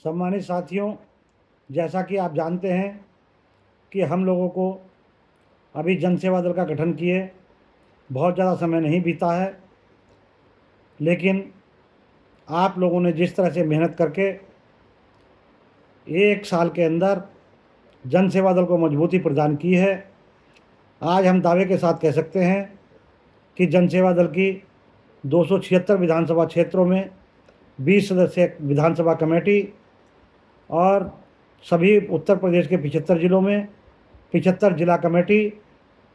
सम्मानित साथियों, जैसा कि आप जानते हैं कि हम लोगों को अभी जन सेवा दल का गठन किए बहुत ज़्यादा समय नहीं बीता है, लेकिन आप लोगों ने जिस तरह से मेहनत करके एक साल के अंदर जन सेवा दल को मजबूती प्रदान की है, आज हम दावे के साथ कह सकते हैं कि जन सेवा दल की 276 विधानसभा क्षेत्रों में 20 सदस्य विधानसभा कमेटी और सभी उत्तर प्रदेश के 75 जिलों में 75 जिला कमेटी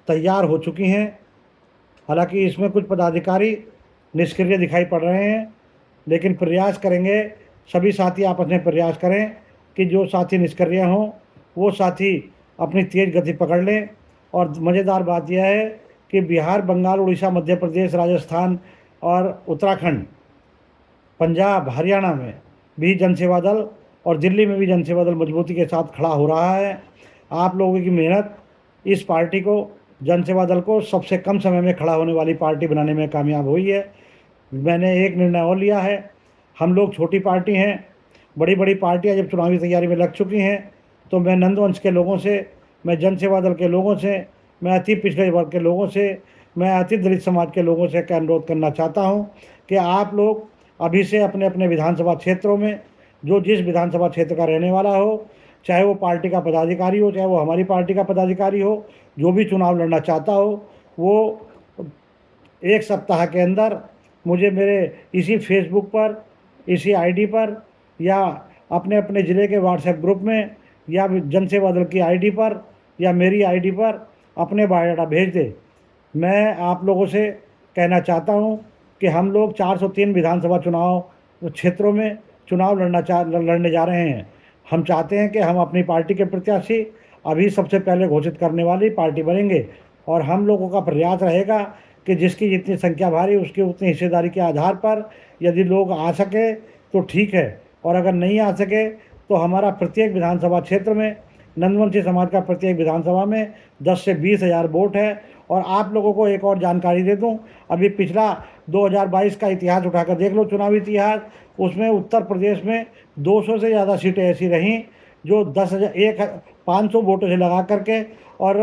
तैयार हो चुकी हैं। हालांकि इसमें कुछ पदाधिकारी निष्क्रिय दिखाई पड़ रहे हैं, लेकिन प्रयास करेंगे, सभी साथी आपस में प्रयास करें कि जो साथी निष्क्रिय हों वो साथी अपनी तेज़ गति पकड़ लें। और मज़ेदार बात यह है कि बिहार, बंगाल, उड़ीसा, मध्य प्रदेश, राजस्थान और उत्तराखंड, पंजाब, हरियाणा में भी जन सेवा दल और दिल्ली में भी जन सेवा दल मजबूती के साथ खड़ा हो रहा है। आप लोगों की मेहनत इस पार्टी को, जन सेवा दल को, सबसे कम समय में खड़ा होने वाली पार्टी बनाने में कामयाब हुई है। मैंने एक निर्णय और लिया है, हम लोग छोटी पार्टी हैं, बड़ी बड़ी पार्टियां जब चुनावी तैयारी में लग चुकी हैं तो मैं नंदवंश के लोगों से, मैं जन सेवा दल के लोगों से, मैं अति पिछड़े वर्ग के लोगों से, मैं अति दलित समाज के लोगों से अनुरोध करना चाहता हूं कि आप लोग अभी से अपने अपने विधानसभा क्षेत्रों में, जो जिस विधानसभा क्षेत्र का रहने वाला हो, चाहे वो पार्टी का पदाधिकारी हो, चाहे वो हमारी पार्टी का पदाधिकारी हो, जो भी चुनाव लड़ना चाहता हो, वो एक सप्ताह के अंदर मुझे मेरे इसी फेसबुक पर, इसी आईडी पर, या अपने अपने ज़िले के व्हाट्सएप ग्रुप में, या जन सेवा दल की आईडी पर, या मेरी आईडी पर अपने बायोडाटा भेज दे। मैं आप लोगों से कहना चाहता हूं कि हम लोग 403 विधानसभा चुनाव क्षेत्रों में चुनाव लड़ने जा रहे हैं। हम चाहते हैं कि हम अपनी पार्टी के प्रत्याशी अभी सबसे पहले घोषित करने वाली पार्टी बनेंगे, और हम लोगों का प्रयास रहेगा कि जिसकी जितनी संख्या भारी उसकी उतनी हिस्सेदारी के आधार पर यदि लोग आ सके तो ठीक है, और अगर नहीं आ सके तो हमारा प्रत्येक विधानसभा क्षेत्र में, नंदवंशी समाज का प्रत्येक विधानसभा में 10 से 20 हज़ार वोट है। और आप लोगों को एक और जानकारी दे दूं, अभी पिछला 2022 का इतिहास उठाकर देख लो, चुनावी इतिहास, उसमें उत्तर प्रदेश में 200 से ज़्यादा सीटें ऐसी रहीं जो 500 वोटों से लगा करके और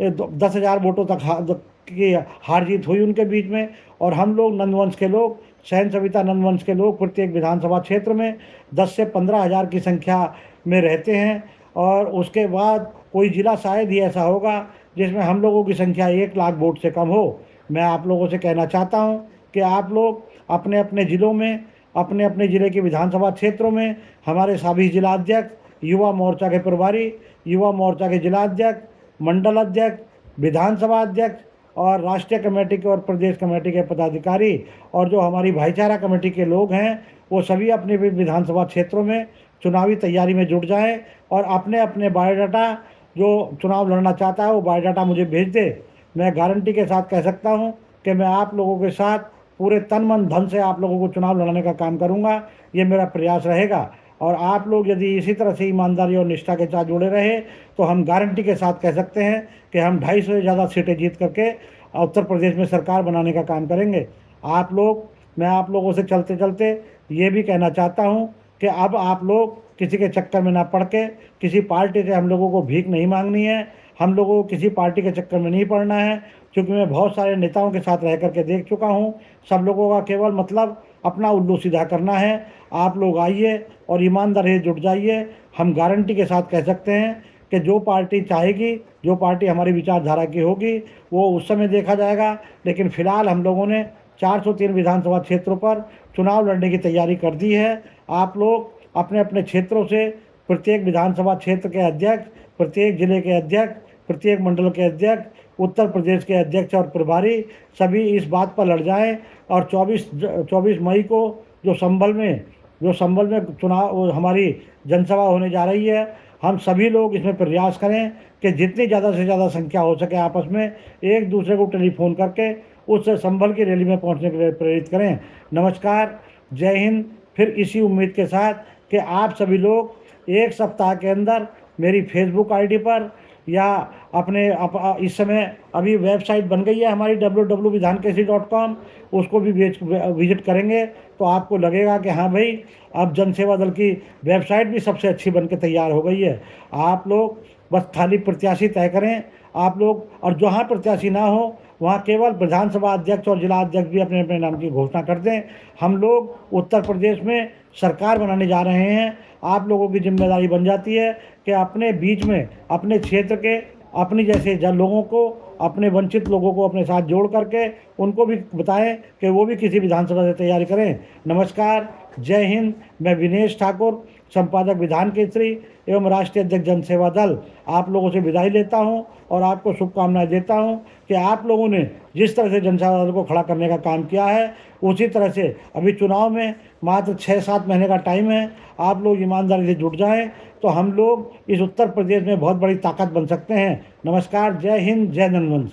10,000 वोटों तक की हार जीत हुई उनके बीच में। और हम लोग नंदवंश के लोग, सहन सविता नंदवंश के लोग प्रत्येक विधानसभा क्षेत्र में 10 से 15 हज़ार की संख्या में रहते हैं। और उसके बाद कोई ज़िला शायद ही ऐसा होगा जिसमें हम लोगों की संख्या 1 लाख वोट से कम हो। मैं आप लोगों से कहना चाहता हूं कि आप लोग अपने अपने ज़िलों में, अपने अपने ज़िले के विधानसभा क्षेत्रों में हमारे सभी जिला अध्यक्ष, युवा मोर्चा के प्रभारी, युवा मोर्चा के जिला अध्यक्ष, मंडल अध्यक्ष, विधानसभा अध्यक्ष और राष्ट्रीय कमेटी के और प्रदेश कमेटी के पदाधिकारी और जो हमारी भाईचारा कमेटी के लोग हैं, वो सभी अपने विधानसभा क्षेत्रों में चुनावी तैयारी में जुट जाएं और अपने अपने बायोडाटा, जो चुनाव लड़ना चाहता है वो बायोडाटा मुझे भेज दे। मैं गारंटी के साथ कह सकता हूं कि मैं आप लोगों के साथ पूरे तन मन धन से आप लोगों को चुनाव लड़ाने का काम करूंगा, ये मेरा प्रयास रहेगा। और आप लोग यदि इसी तरह से ईमानदारी और निष्ठा के साथ जुड़े रहे तो हम गारंटी के साथ कह सकते हैं कि हम 250 से ज़्यादा सीटें जीत करके उत्तर प्रदेश में सरकार बनाने का काम करेंगे। आप लोग, मैं आप लोगों से चलते चलते ये भी कहना चाहता हूँ कि अब आप लोग किसी के चक्कर में ना पड़ के, किसी पार्टी से हम लोगों को भीख नहीं मांगनी है, हम लोगों को किसी पार्टी के चक्कर में नहीं पड़ना है। क्योंकि मैं बहुत सारे नेताओं के साथ रह करके देख चुका हूँ, सब लोगों का केवल मतलब अपना उल्लू सीधा करना है। आप लोग आइए और ईमानदारी से जुट जाइए। हम गारंटी के साथ कह सकते हैं कि जो पार्टी चाहेगी, जो पार्टी हमारी विचारधारा की होगी, वो उस समय देखा जाएगा। लेकिन फिलहाल हम लोगों ने 403 विधानसभा क्षेत्रों पर चुनाव लड़ने की तैयारी कर दी है। आप लोग अपने अपने क्षेत्रों से प्रत्येक विधानसभा क्षेत्र के अध्यक्ष, प्रत्येक जिले के अध्यक्ष, प्रत्येक मंडल के अध्यक्ष, उत्तर प्रदेश के अध्यक्ष और प्रभारी सभी इस बात पर लड़ जाएं। और 24 मई को जो संभल में चुनाव, हमारी जनसभा होने जा रही है, हम सभी लोग इसमें प्रयास करें कि जितनी ज़्यादा से ज़्यादा संख्या हो सके आपस में एक दूसरे को टेलीफोन करके उस संभल की रैली में पहुंचने के लिए प्रेरित करें। नमस्कार, जय हिंद। फिर इसी उम्मीद के साथ कि आप सभी लोग एक सप्ताह के अंदर मेरी फेसबुक आईडी पर, या अपने इस समय अभी वेबसाइट बन गई है हमारी www.vidhankeसरी.com, उसको भी विजिट करेंगे तो आपको लगेगा कि हाँ भाई, अब जनसेवा दल की वेबसाइट भी सबसे अच्छी बन के तैयार हो गई है। आप लोग बस खाली प्रत्याशी तय करें आप लोग, और जहाँ प्रत्याशी ना हो वहाँ केवल विधानसभा अध्यक्ष और जिला अध्यक्ष भी अपने अपने नाम की घोषणा कर दें। हम लोग उत्तर प्रदेश में सरकार बनाने जा रहे हैं। आप लोगों की जिम्मेदारी बन जाती है कि अपने बीच में, अपने क्षेत्र के, अपनी जैसे लोगों को, अपने वंचित लोगों को अपने साथ जोड़ करके उनको भी बताएं कि वो भी किसी विधानसभा से तैयारी करें। नमस्कार, जय हिंद। मैं विनेश ठाकुर, संपादक विधान केसरी एवं राष्ट्रीय अध्यक्ष जनसेवा दल, आप लोगों से विदाई लेता हूं और आपको शुभकामनाएं देता हूं कि आप लोगों ने जिस तरह से जनसेवा दल को खड़ा करने का काम किया है, उसी तरह से अभी चुनाव में मात्र 6-7 महीने का टाइम है, आप लोग ईमानदारी से जुट जाएं तो हम लोग इस उत्तर प्रदेश में बहुत बड़ी ताकत बन सकते हैं। नमस्कार, जय हिंद, जय जनवंश।